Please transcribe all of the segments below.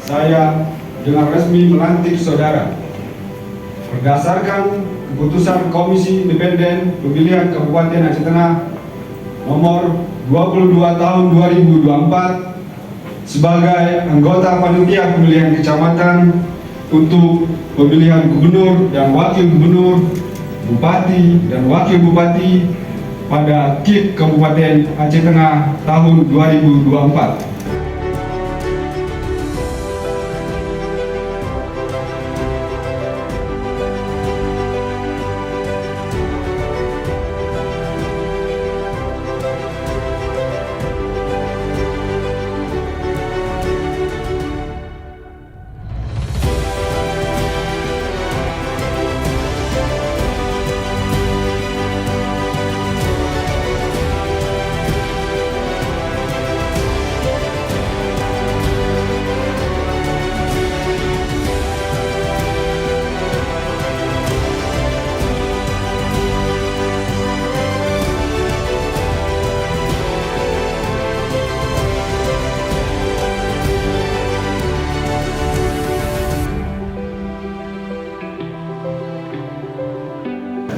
saya dengan resmi melantik saudara berdasarkan keputusan Komisi Independen Pemilihan Kabupaten Aceh Tengah nomor 22 tahun 2024 sebagai anggota panitia pemilihan kecamatan untuk pemilihan gubernur dan wakil gubernur, bupati dan wakil bupati pada KIP Kabupaten Aceh Tengah tahun 2024.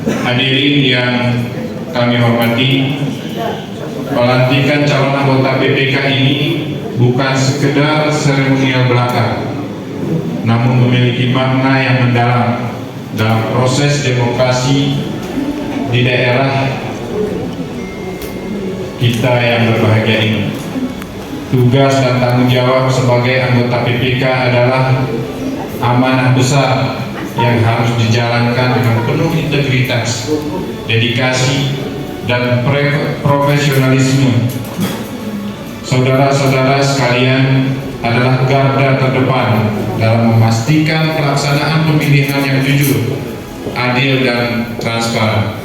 Hadirin yang kami hormati, pelantikan calon anggota PPK ini bukan sekedar seremonial belaka, namun memiliki makna yang mendalam dalam proses demokrasi di daerah kita yang berbahagia ini. Tugas dan tanggung jawab sebagai anggota PPK adalah amanah besar yang harus dijalankan dengan penuh integritas, dedikasi, dan profesionalisme. Saudara-saudara sekalian adalah garda terdepan dalam memastikan pelaksanaan pemilihan yang jujur, adil, dan transparan.